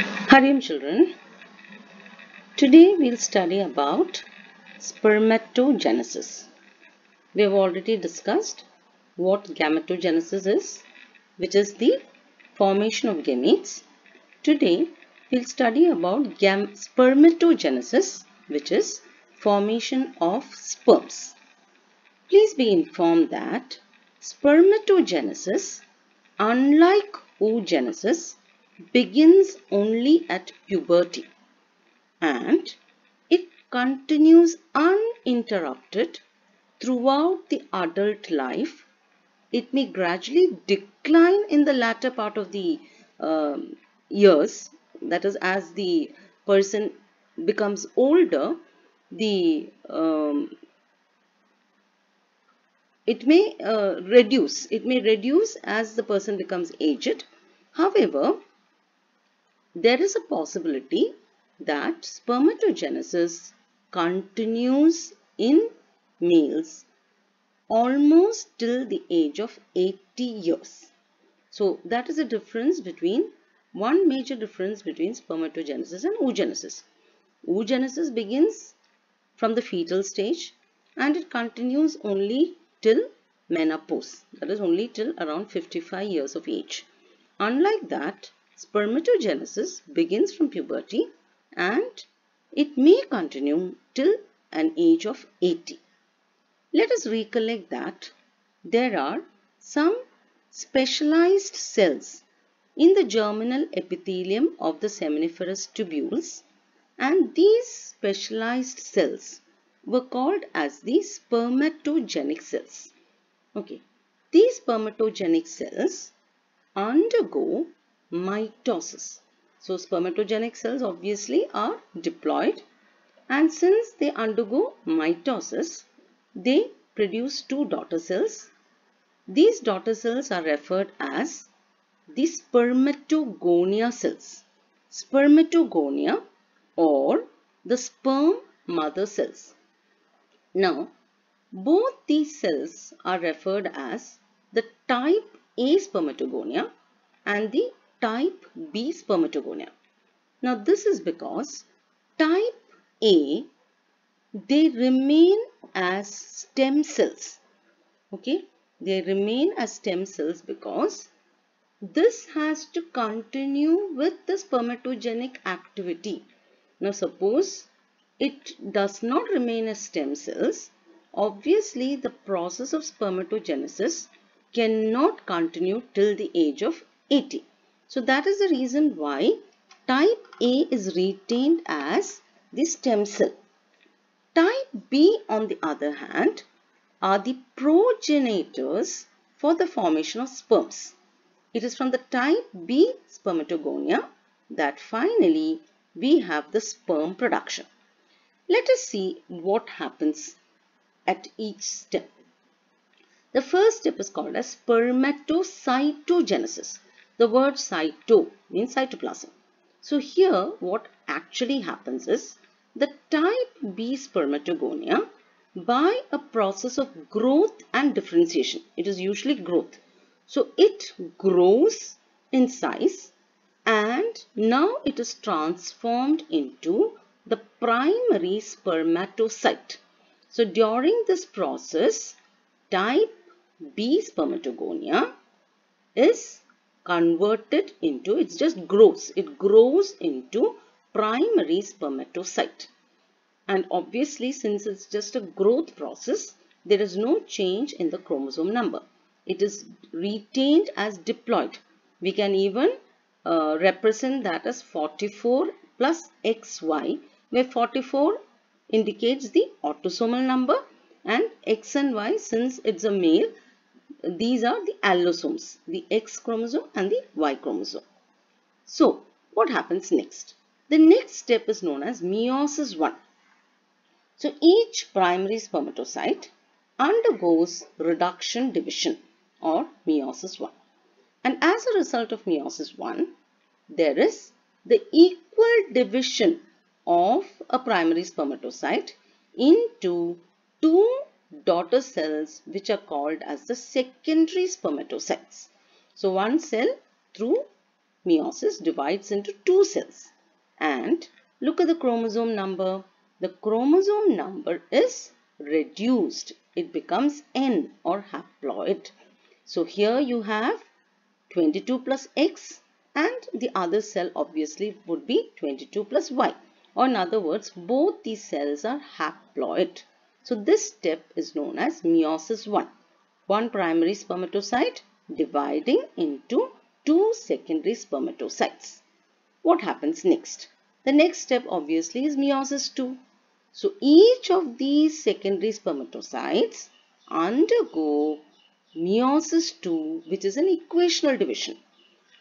Hariam children, today we'll study about spermatogenesis. We have already discussed what gametogenesis is, which is the formation of gametes. Today we'll study about spermatogenesis, which is formation of sperms. Please be informed that spermatogenesis, unlike oogenesis, begins only at puberty and it continues uninterrupted throughout the adult life. It may gradually decline in the latter part of the years, that is, as the person becomes older, the it may reduce. It may reduce as the person becomes aged. However, there is a possibility that spermatogenesis continues in males almost till the age of 80 years. So that is a difference between, one major difference between spermatogenesis and oogenesis. Oogenesis begins from the fetal stage and it continues only till menopause, that is only till around 55 years of age. Unlike that, spermatogenesis begins from puberty and it may continue till an age of 80. Let us recollect that there are some specialized cells in the germinal epithelium of the seminiferous tubules, and these specialized cells were called as the spermatogenic cells. Okay, these spermatogenic cells undergo mitosis. So spermatogenic cells obviously are diploid, and since they undergo mitosis, they produce two daughter cells. These daughter cells are referred as the spermatogonia cells. Spermatogonia or the sperm mother cells. Now, both these cells are referred as the type A spermatogonia and the type B spermatogonia. Now, this is because type A, they remain as stem cells. Okay, they remain as stem cells because this has to continue with the spermatogenic activity. Now, suppose it does not remain as stem cells, obviously the process of spermatogenesis cannot continue till the age of 80. So that is the reason why type A is retained as the stem cell. Type B, on the other hand, are the progenitors for the formation of sperms. It is from the type B spermatogonia that finally we have the sperm production. Let us see what happens at each step. The first step is called as spermatocytogenesis. The word cyto means cytoplasm. So here what actually happens is the type B spermatogonia, by a process of growth and differentiation, it is usually growth. So it grows in size and now it is transformed into the primary spermatocyte. So during this process, type B spermatogonia is converted into, it just grows. It grows into primary spermatocyte. And obviously, since it's just a growth process, there is no change in the chromosome number. It is retained as diploid. We can even represent that as 44 plus XY, where 44 indicates the autosomal number and X and Y, since it's a male, these are the allosomes, the X chromosome and the Y chromosome. So, what happens next? The next step is known as meiosis 1. So, each primary spermatocyte undergoes reduction division or meiosis 1. And as a result of meiosis 1, there is the equal division of a primary spermatocyte into two daughter cells which are called as the secondary spermatocytes. So one cell through meiosis divides into two cells. And look at the chromosome number. The chromosome number is reduced. It becomes N or haploid. So here you have 22 plus X, and the other cell obviously would be 22 plus Y. Or in other words, both these cells are haploid. So this step is known as meiosis 1. One primary spermatocyte dividing into two secondary spermatocytes. What happens next? The next step obviously is meiosis 2. So each of these secondary spermatocytes undergo meiosis 2, which is an equational division.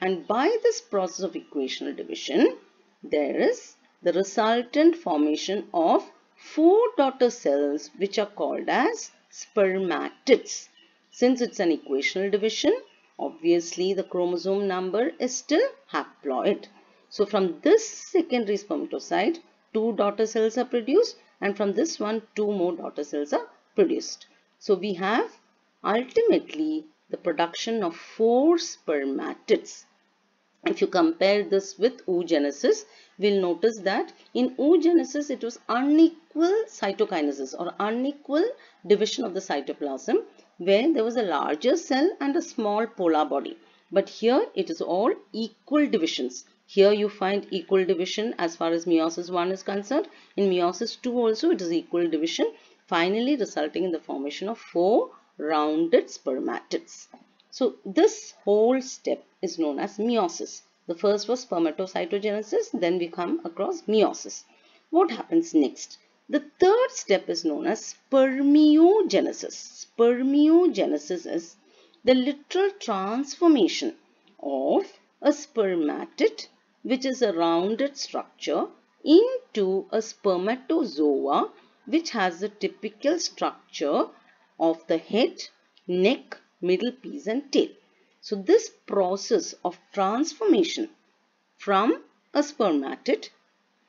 And by this process of equational division, there is the resultant formation of 4 daughter cells which are called as spermatids. Since it's an equational division, obviously the chromosome number is still haploid. So from this secondary spermatocyte, 2 daughter cells are produced, and from this one, 2 more daughter cells are produced. So we have ultimately the production of 4 spermatids. If you compare this with oogenesis, we'll notice that in oogenesis it was unequal cytokinesis or unequal division of the cytoplasm, where there was a larger cell and a small polar body. But here it is all equal divisions. Here you find equal division as far as meiosis 1 is concerned. In meiosis 2 also it is equal division, finally resulting in the formation of 4 rounded spermatids. So this whole step is known as meiosis. The first was spermatocytogenesis, then we come across meiosis. What happens next? The third step is known as spermiogenesis. Spermiogenesis is the literal transformation of a spermatid, which is a rounded structure, into a spermatozoa, which has the typical structure of the head, neck, middle piece and tail. So this process of transformation from a spermatid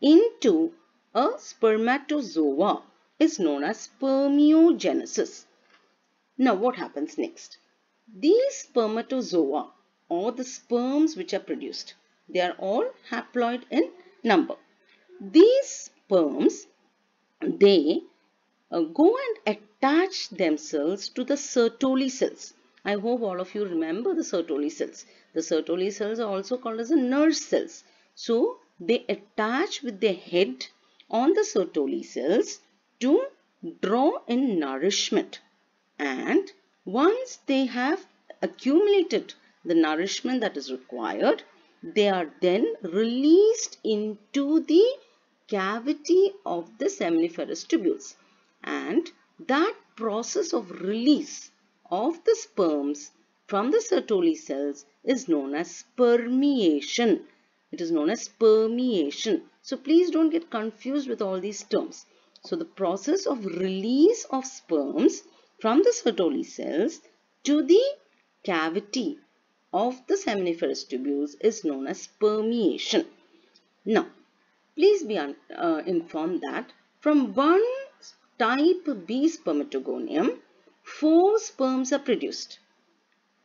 into a spermatozoa is known as spermiogenesis. Now what happens next? These spermatozoa, or the sperms which are produced, they are all haploid in number. These sperms, they go and attach themselves to the Sertoli cells. I hope all of you remember the Sertoli cells. The Sertoli cells are also called as the nurse cells. So they attach with their head on the Sertoli cells to draw in nourishment. And once they have accumulated the nourishment that is required, they are then released into the cavity of the seminiferous tubules. And that process of release of the sperms from the Sertoli cells is known as spermiation. It is known as spermiation. So please don't get confused with all these terms. So the process of release of sperms from the Sertoli cells to the cavity of the seminiferous tubules is known as spermiation. Now, please be informed that from one type B spermatogonium, 4 sperms are produced,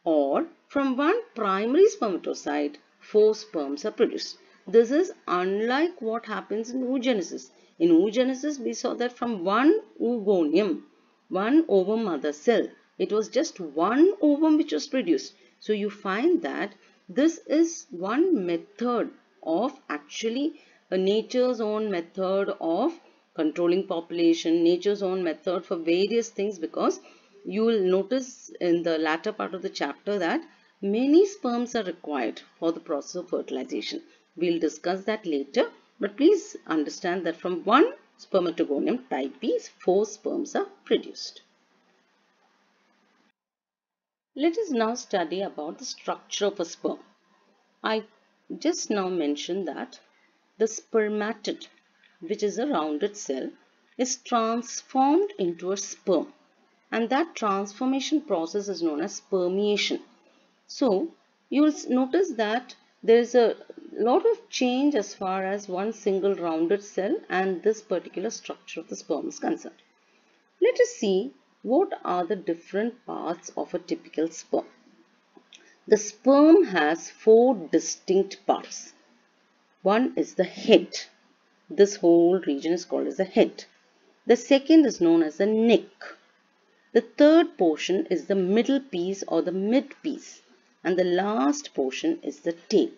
or from one primary spermatocyte, 4 sperms are produced. This is unlike what happens in oogenesis. In oogenesis, we saw that from one oogonium, one ovum mother cell, it was just one ovum which was produced. So you find that this is one method of actually nature's own method of controlling population, nature's own method for various things, because you will notice in the latter part of the chapter that many sperms are required for the process of fertilization. We'll discuss that later, but please understand that from one spermatogonium type B, 4 sperms are produced. Let us now study about the structure of a sperm. I just now mentioned that the spermatid, which is a rounded cell, is transformed into a sperm, and that transformation process is known as spermiation. So you will notice that there is a lot of change as far as one single rounded cell and this particular structure of the sperm is concerned. Let us see what are the different parts of a typical sperm. The sperm has four distinct parts. One is the head. This whole region is called as the head. The second is known as the neck. The third portion is the middle piece or the mid piece. And the last portion is the tail.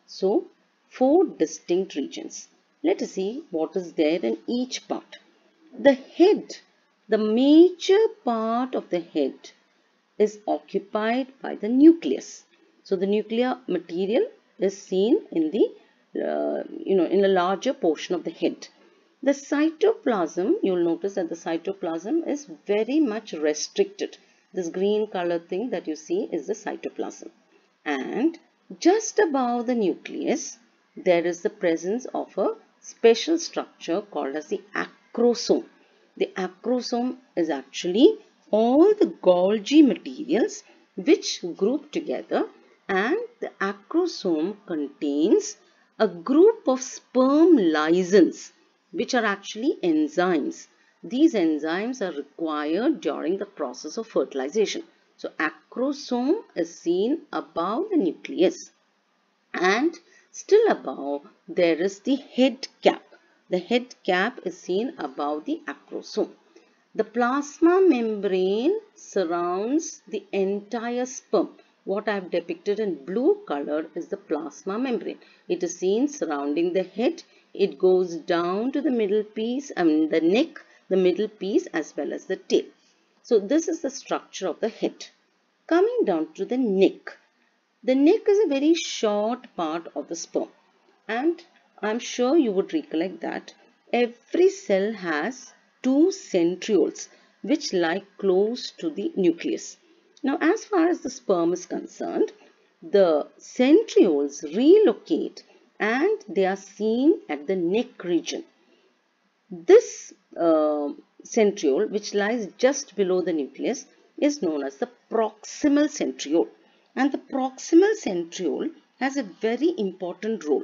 So, four distinct regions. Let us see what is there in each part. The head, the major part of the head is occupied by the nucleus. So the nuclear material is seen in the in a larger portion of the head. The cytoplasm, you will notice that the cytoplasm is very much restricted. This green color thing that you see is the cytoplasm. And just above the nucleus, there is the presence of a special structure called as the acrosome. The acrosome is actually all the Golgi materials which group together, and the acrosome contains a group of sperm lysins which are actually enzymes. These enzymes are required during the process of fertilization. So acrosome is seen above the nucleus, and still above there is the head cap. The head cap is seen above the acrosome. The plasma membrane surrounds the entire sperm. What I have depicted in blue color is the plasma membrane. It is seen surrounding the head. It goes down to the middle piece, the neck, the middle piece as well as the tail. So this is the structure of the head. Coming down to the neck. The neck is a very short part of the sperm, and I am sure you would recollect that every cell has two centrioles which lie close to the nucleus. Now, as far as the sperm is concerned, the centrioles relocate and they are seen at the neck region. This centriole, which lies just below the nucleus, is known as the proximal centriole. And the proximal centriole has a very important role.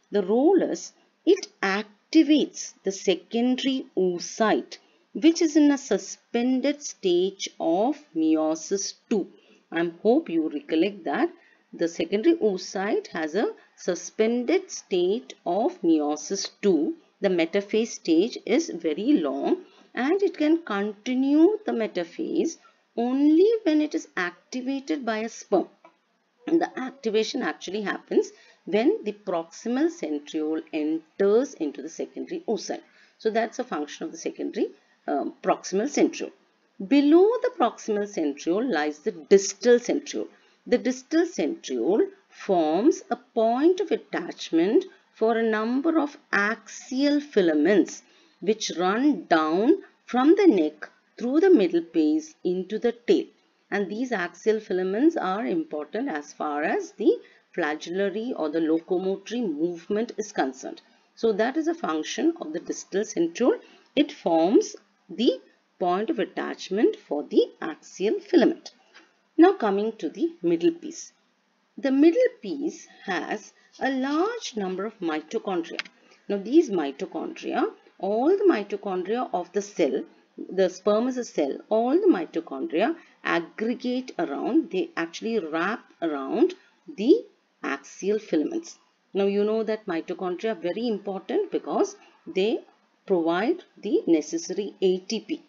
The role is it activates the secondary oocyte, which is in a suspended stage of meiosis II. I hope you recollect that the secondary oocyte has a suspended state of meiosis II. The metaphase stage is very long and it can continue the metaphase only when it is activated by a sperm. And the activation actually happens when the proximal centriole enters into the secondary oocyte. So that's a function of the secondary proximal centriole. Below the proximal centriole lies the distal centriole. The distal centriole forms a point of attachment for a number of axial filaments which run down from the neck through the middle piece into the tail. And these axial filaments are important as far as the flagellary or the locomotory movement is concerned. So that is a function of the distal centriole. It forms the point of attachment for the axial filament. Now coming to the middle piece. The middle piece has a large number of mitochondria. Now these mitochondria, all the mitochondria of the cell, the sperm is a cell, all the mitochondria aggregate around, they actually wrap around the axial filaments. Now you know that mitochondria are very important because they provide the necessary ATP,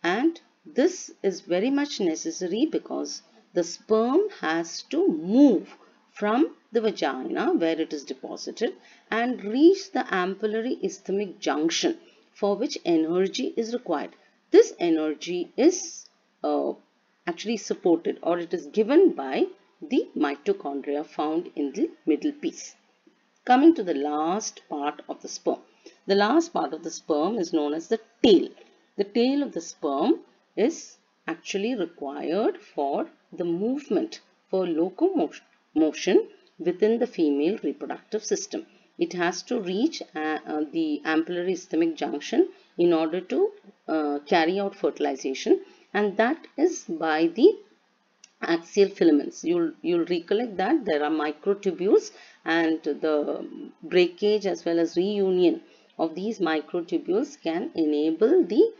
and this is very much necessary because the sperm has to move from the vagina where it is deposited and reach the ampullary isthmic junction, for which energy is required. This energy is actually supported, or it is given by the mitochondria found in the middle piece. Coming to the last part of the sperm. The last part of the sperm is known as the tail. The tail of the sperm is actually required for the movement, for locomotion within the female reproductive system. It has to reach the ampullary isthmic junction in order to carry out fertilization, and that is by the axial filaments. You'll recollect that there are microtubules, and the breakage as well as reunion of these microtubules can enable the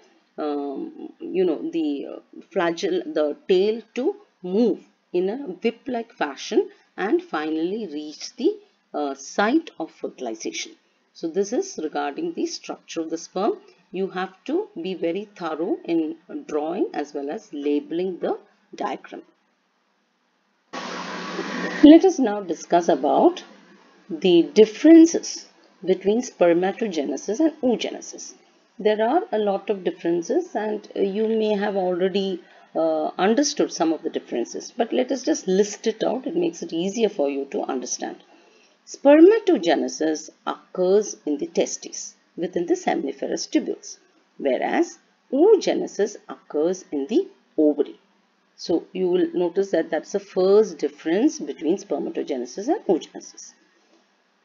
the tail to move in a whip-like fashion and finally reach the site of fertilization. So this is regarding the structure of the sperm. You have to be very thorough in drawing as well as labeling the diagram. Let us now discuss about the differences between spermatogenesis and oogenesis. There are a lot of differences and you may have already understood some of the differences, but let us just list it out. It makes it easier for you to understand. Spermatogenesis occurs in the testes within the seminiferous tubules, whereas oogenesis occurs in the ovary. So you will notice that that's the first difference between spermatogenesis and oogenesis.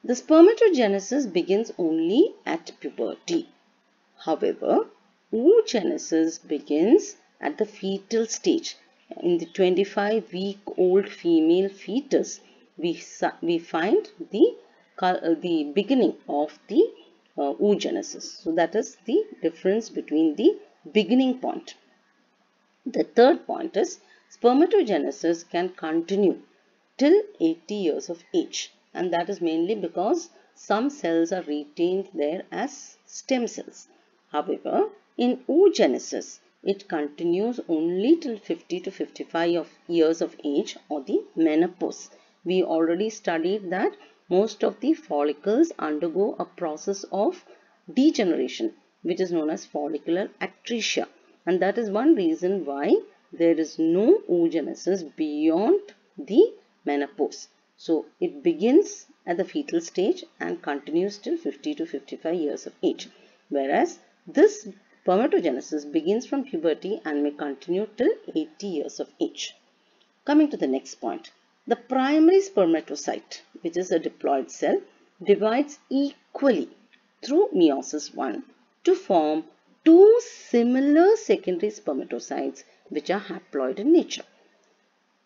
The spermatogenesis begins only at puberty. However, oogenesis begins at the fetal stage. In the 25-week-old female fetus, we find the beginning of the oogenesis. So that is the difference between the beginning point. The third point is spermatogenesis can continue till 80 years of age, and that is mainly because some cells are retained there as stem cells. However, in oogenesis, it continues only till 50 to 55 years of age or the menopause. We already studied that most of the follicles undergo a process of degeneration, which is known as follicular atresia. And that is one reason why there is no oogenesis beyond the menopause. So it begins at the fetal stage and continues till 50 to 55 years of age. Whereas this spermatogenesis begins from puberty and may continue till 80 years of age. Coming to the next point. The primary spermatocyte, which is a diploid cell, divides equally through meiosis I to form two similar secondary spermatocytes which are haploid in nature.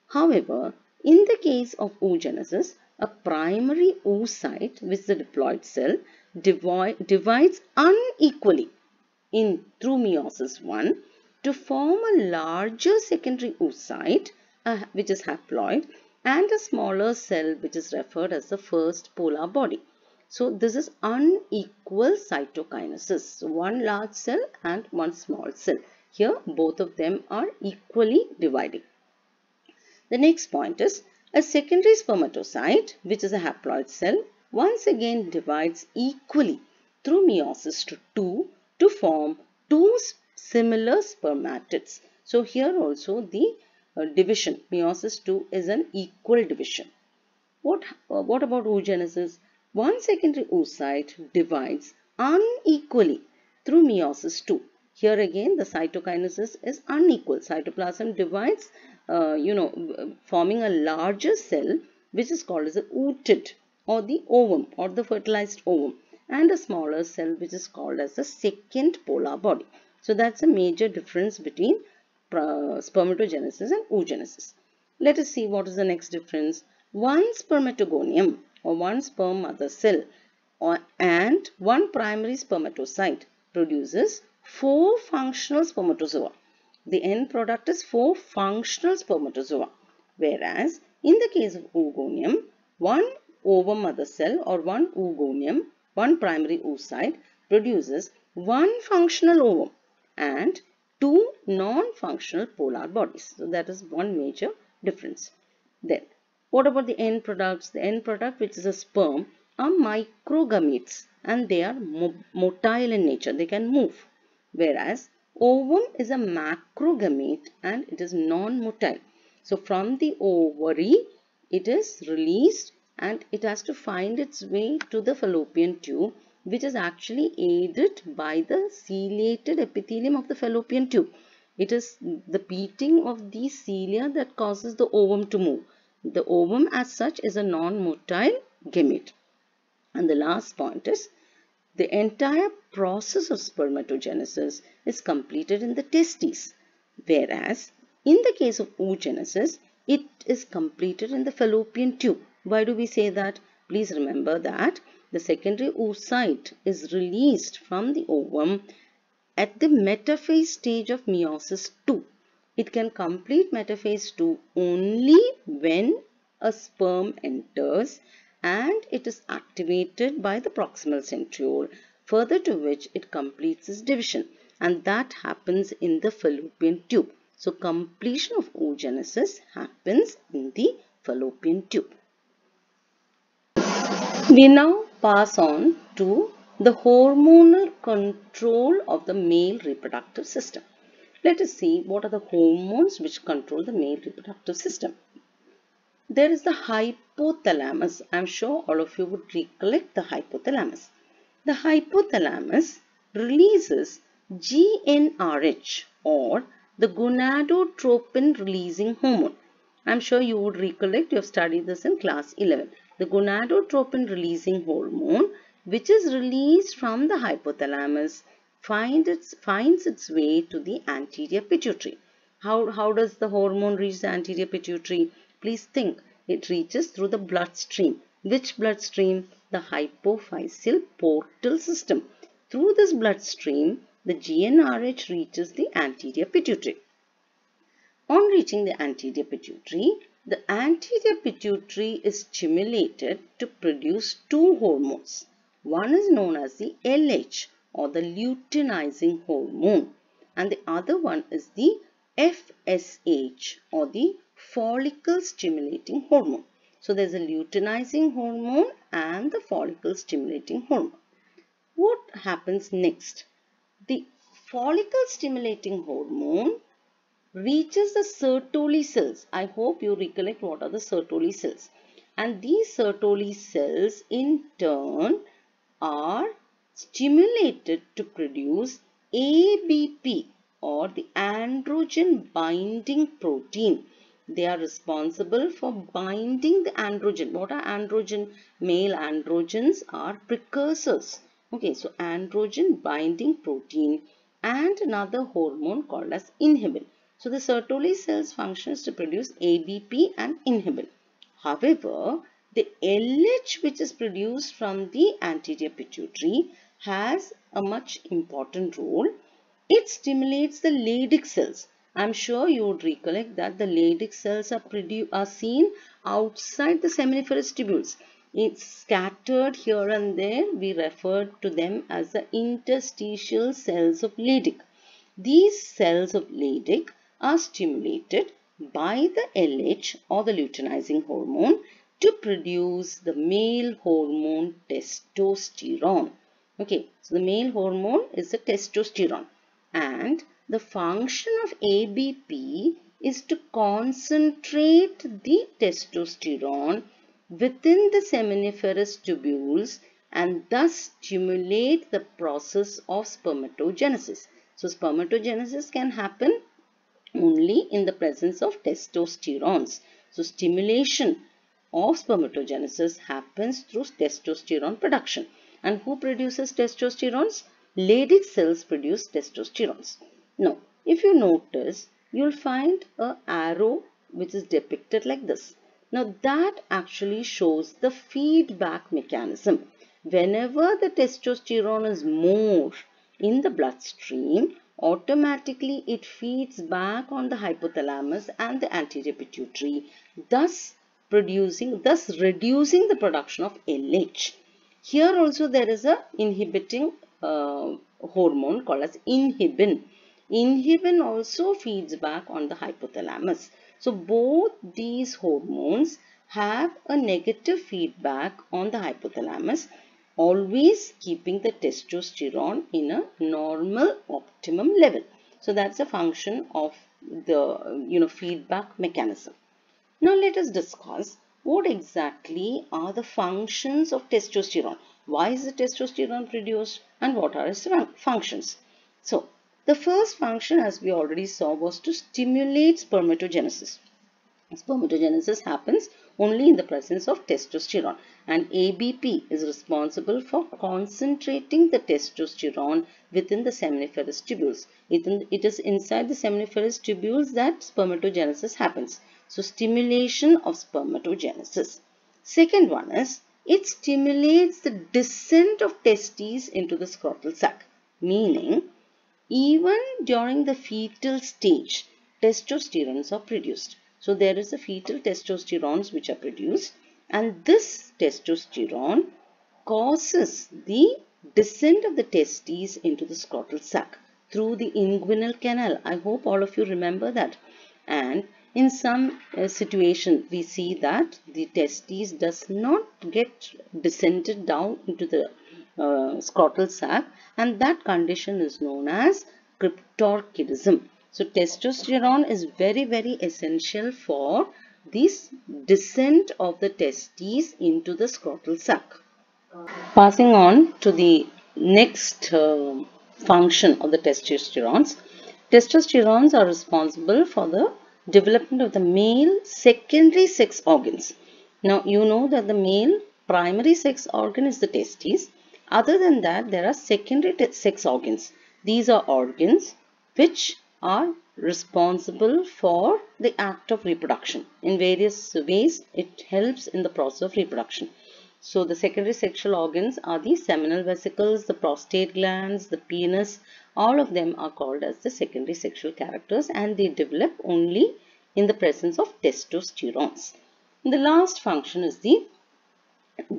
However, in the case of oogenesis, a primary oocyte, which is the diploid cell, divides unequally through meiosis I to form a larger secondary oocyte, which is haploid, and a smaller cell which is referred as the first polar body. So this is unequal cytokinesis. So one large cell and one small cell. Here both of them are equally dividing. The next point is a secondary spermatocyte, which is a haploid cell, once again divides equally through meiosis II to form two similar spermatids. So here also the division, meiosis II is an equal division. What about oogenesis? One secondary oocyte divides unequally through meiosis II. Here again the cytokinesis is unequal. Cytoplasm divides, forming a larger cell which is called as a ootid or the ovum or the fertilized ovum, and a smaller cell which is called as the second polar body. So that's a major difference between spermatogenesis and oogenesis. Let us see what is the next difference. One spermatogonium or one sperm mother cell and one primary spermatocyte produces 4 functional spermatozoa. The end product is 4 functional spermatozoa, whereas in the case of oogonium, one ovum mother cell or one oogonium, one primary oocyte produces 1 functional ovum and 2 non-functional polar bodies. So that is one major difference. Then what about the end products? The end product, which is a sperm, are microgametes and they are motile in nature. They can move. Whereas ovum is a macrogamete and it is non-motile. So from the ovary, it is released and it has to find its way to the fallopian tube, which is actually aided by the ciliated epithelium of the fallopian tube. It is the beating of these cilia that causes the ovum to move. The ovum as such is a non-motile gamete. And the last point is the entire process of spermatogenesis is completed in the testes, whereas in the case of oogenesis, it is completed in the fallopian tube. Why do we say that? Please remember that the secondary oocyte is released from the ovum at the metaphase stage of meiosis II, It can complete metaphase 2 only when a sperm enters and it is activated by the proximal centriole, further to which it completes its division, and that happens in the fallopian tube. So completion of oogenesis happens in the fallopian tube. We now pass on to the hormonal control of the male reproductive system. Let us see what are the hormones which control the male reproductive system. There is the hypothalamus. I am sure all of you would recollect the hypothalamus. The hypothalamus releases GnRH, or the gonadotropin releasing hormone. I am sure you would recollect, you have studied this in class 11. The gonadotropin releasing hormone, which is released from the hypothalamus, finds its way to the anterior pituitary. How does the hormone reach the anterior pituitary? Please think. It reaches through the bloodstream. Which bloodstream? The hypophyseal portal system. Through this bloodstream, the GnRH reaches the anterior pituitary. On reaching the anterior pituitary is stimulated to produce two hormones. One is known as the LH, or the luteinizing hormone, and the other one is the FSH, or the follicle stimulating hormone. So there is a luteinizing hormone and the follicle stimulating hormone. What happens next? The follicle stimulating hormone reaches the Sertoli cells. I hope you recollect what are the Sertoli cells. And these Sertoli cells in turn are stimulated to produce ABP, or the androgen binding protein. They are responsible for binding the androgen. What are androgen? Male androgens are precursors. Okay, so androgen binding protein and another hormone called as inhibin. So the Sertoli cells functions to produce ABP and inhibin. However, the LH which is produced from the anterior pituitary has a much important role. It stimulates the Leydig cells. I am sure you would recollect that the Leydig cells are seen outside the seminiferous tubules. It's scattered here and there. We refer to them as the interstitial cells of Leydig. These cells of Leydig are stimulated by the LH, or the luteinizing hormone, to produce the male hormone testosterone. Okay, so the male hormone is the testosterone, and the function of ABP is to concentrate the testosterone within the seminiferous tubules and thus stimulate the process of spermatogenesis. So spermatogenesis can happen only in the presence of testosterones. So stimulation of spermatogenesis happens through testosterone production. And who produces testosterones? Leydig cells produce testosterones. Now, if you notice, you'll find an arrow which is depicted like this. Now, that actually shows the feedback mechanism. Whenever the testosterone is more in the bloodstream, automatically it feeds back on the hypothalamus and the anterior pituitary, thus reducing the production of LH. Here also there is a inhibiting hormone called as inhibin. Inhibin also feeds back on the hypothalamus. So both these hormones have a negative feedback on the hypothalamus, always keeping the testosterone in a normal optimum level. So that's a function of the feedback mechanism. Now let us discuss what exactly are the functions of testosterone. Why is the testosterone produced and what are its functions? So the first function, as we already saw, was to stimulate spermatogenesis. Spermatogenesis happens only in the presence of testosterone, and ABP is responsible for concentrating the testosterone within the seminiferous tubules. It is inside the seminiferous tubules that spermatogenesis happens. So stimulation of spermatogenesis. Second one is it stimulates the descent of testes into the scrotal sac, meaning even during the fetal stage, testosterones are produced. So there is a fetal testosterone which are produced, and this testosterone causes the descent of the testes into the scrotal sac through the inguinal canal. I hope all of you remember that. And in some situation we see that the testes does not get descended down into the scrotal sac, and that condition is known as cryptorchidism. So testosterone is very essential for this descent of the testes into the scrotal sac. Passing on to the next function of the testosterones. Testosterones are responsible for the development of the male secondary sex organs. Now you know that the male primary sex organ is the testes. Other than that, there are secondary sex organs. These are organs which are responsible for the act of reproduction. In various ways, it helps in the process of reproduction. So the secondary sexual organs are the seminal vesicles, the prostate glands, the penis. All of them are called as the secondary sexual characters, and they develop only in the presence of testosterones. And the last function is the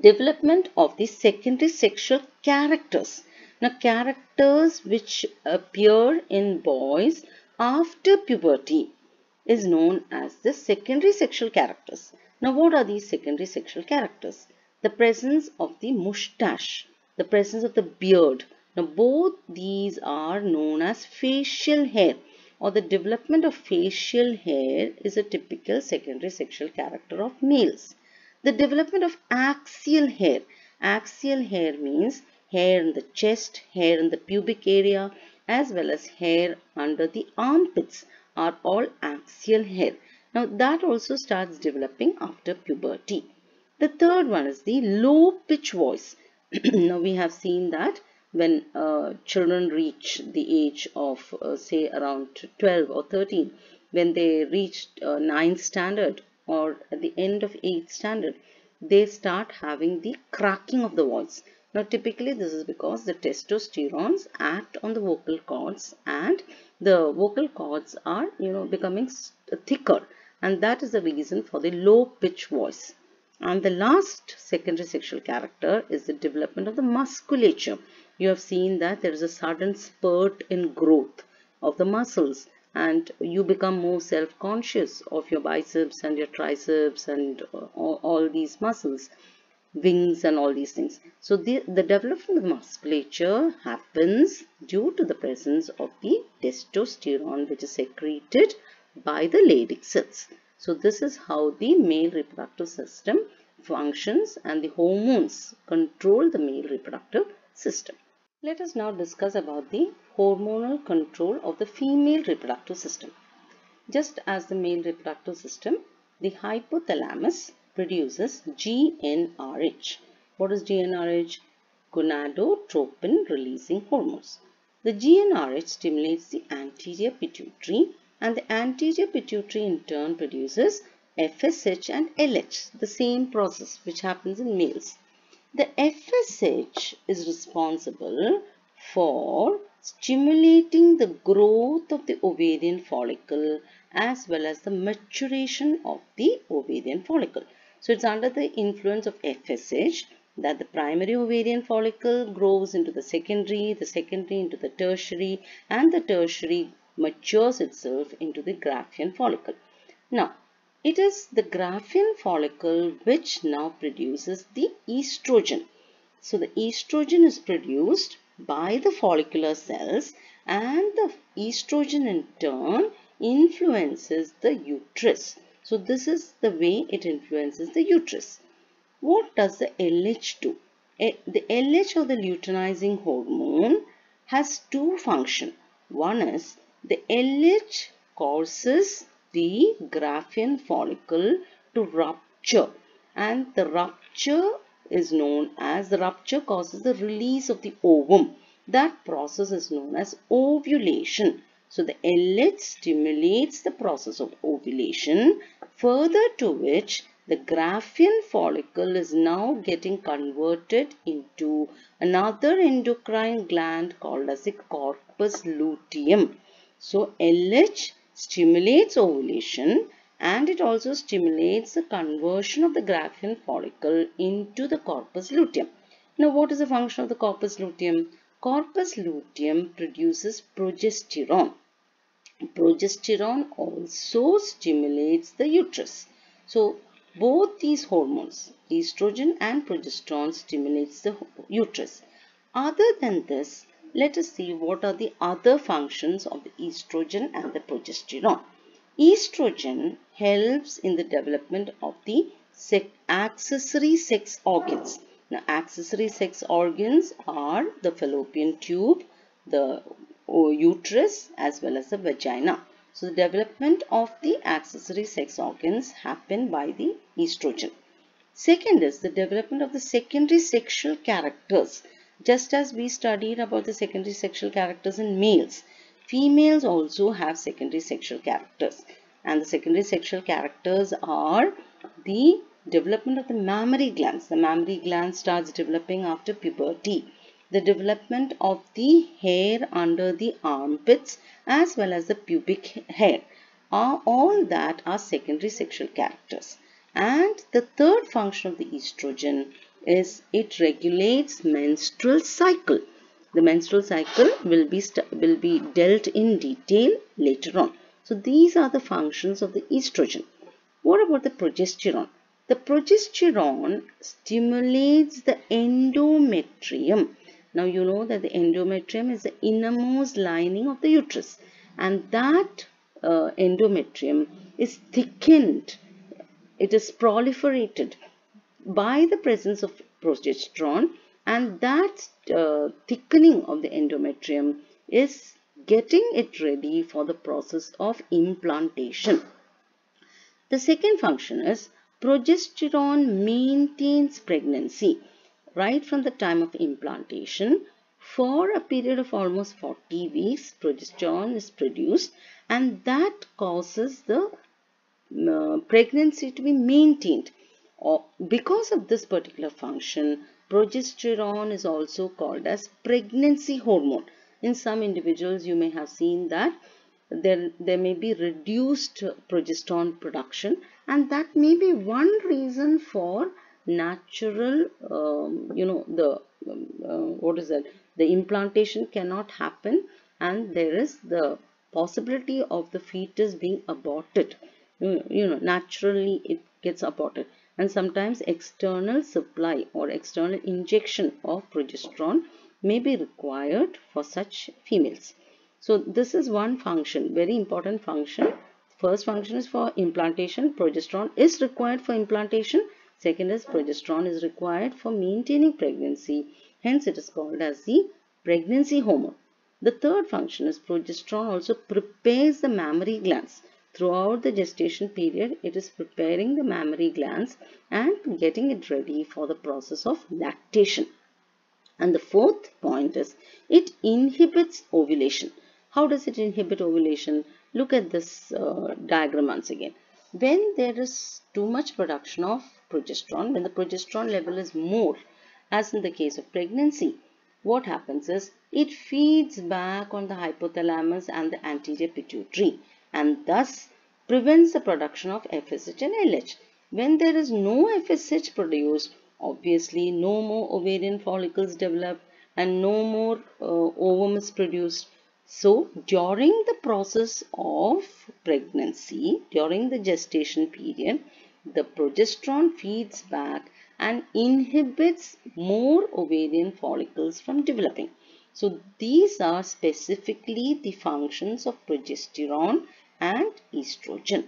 development of the secondary sexual characters. Now characters which appear in boys after puberty is known as the secondary sexual characters. Now what are these secondary sexual characters? The presence of the moustache, the presence of the beard. Now both these are known as facial hair, or the development of facial hair is a typical secondary sexual character of males. The development of axial hair. Axial hair means hair in the chest, hair in the pubic area, as well as hair under the armpits are all axial hair. Now that also starts developing after puberty. The third one is the low pitch voice. Now we have seen that when children reach the age of say around 12 or 13, when they reach 9th standard or at the end of 8th standard, they start having the cracking of the voice. Now typically this is because the testosterones act on the vocal cords, and the vocal cords are becoming thicker, and that is the reason for the low pitch voice. And the last secondary sexual character is the development of the musculature. You have seen that there is a sudden spurt in growth of the muscles, and you become more self-conscious of your biceps and your triceps and all these muscles, wings and all these things. So the development of the musculature happens due to the presence of the testosterone, which is secreted by the Leydig cells. So this is how the male reproductive system functions, and the hormones control the male reproductive system. Let us now discuss about the hormonal control of the female reproductive system. Just as the male reproductive system, the hypothalamus produces GnRH. What is GnRH? Gonadotropin releasing hormones. The GnRH stimulates the anterior pituitary, and the anterior pituitary in turn produces FSH and LH, the same process which happens in males. The FSH is responsible for stimulating the growth of the ovarian follicle as well as the maturation of the ovarian follicle. So it's under the influence of FSH that the primary ovarian follicle grows into the secondary into the tertiary, and the tertiary matures itself into the Graafian follicle. Now, it is the Graafian follicle which now produces the estrogen. So the estrogen is produced by the follicular cells, and the estrogen in turn influences the uterus. So this is the way it influences the uterus. What does the LH do? The LH, or the luteinizing hormone, has two functions. One is the LH causes the Graafian follicle to rupture, and the rupture is known as, the rupture causes the release of the ovum. That process is known as ovulation. So the LH stimulates the process of ovulation, further to which the Graafian follicle is now getting converted into another endocrine gland called as the corpus luteum. So LH stimulates ovulation, and it also stimulates the conversion of the Graafian follicle into the corpus luteum. Now, what is the function of the corpus luteum? Corpus luteum produces progesterone. Progesterone also stimulates the uterus. So, both these hormones, estrogen and progesterone, stimulates the uterus. Other than this, let us see what are the other functions of the estrogen and the progesterone. Estrogen helps in the development of the accessory sex organs. Now, accessory sex organs are the fallopian tube, the uterus, as well as the vagina. So, the development of the accessory sex organs happen by the estrogen. Second is the development of the secondary sexual characters. Just as we studied about the secondary sexual characters in males, females also have secondary sexual characters. And the secondary sexual characters are the development of the mammary glands. The mammary gland starts developing after puberty. The development of the hair under the armpits as well as the pubic hair are all that are secondary sexual characters. And the third function of the estrogen is it regulates menstrual cycle. The menstrual cycle will be dealt in detail later on. So these are the functions of the estrogen. What about the progesterone? The progesterone stimulates the endometrium. Now you know that the endometrium is the innermost lining of the uterus, and that endometrium is thickened. It is proliferated by the presence of progesterone, and that thickening of the endometrium is getting it ready for the process of implantation. The second function is progesterone maintains pregnancy right from the time of implantation. For a period of almost 40 weeks, progesterone is produced, and that causes the pregnancy to be maintained. Because of this particular function, progesterone is also called as pregnancy hormone. In some individuals, you may have seen that there may be reduced progesterone production, and that may be one reason for natural, the implantation cannot happen, and there is the possibility of the fetus being aborted. Naturally it gets aborted, and sometimes external supply or external injection of progesterone may be required for such females. So this is one function, very important function. First function is for implantation. Progesterone is required for implantation. Second is progesterone is required for maintaining pregnancy. Hence it is called as the pregnancy hormone. The third function is progesterone also prepares the mammary glands. Throughout the gestation period, it is preparing the mammary glands and getting it ready for the process of lactation. And the fourth point is it inhibits ovulation. How does it inhibit ovulation? Look at this diagram once again. When there is too much production of progesterone, when the progesterone level is more, as in the case of pregnancy, what happens is it feeds back on the hypothalamus and the anterior pituitary, and thus prevents the production of FSH and LH. When there is no FSH produced, obviously no more ovarian follicles develop and no more ovum is produced. So during the process of pregnancy, during the gestation period, the progesterone feeds back and inhibits more ovarian follicles from developing. So these are specifically the functions of progesterone and estrogen.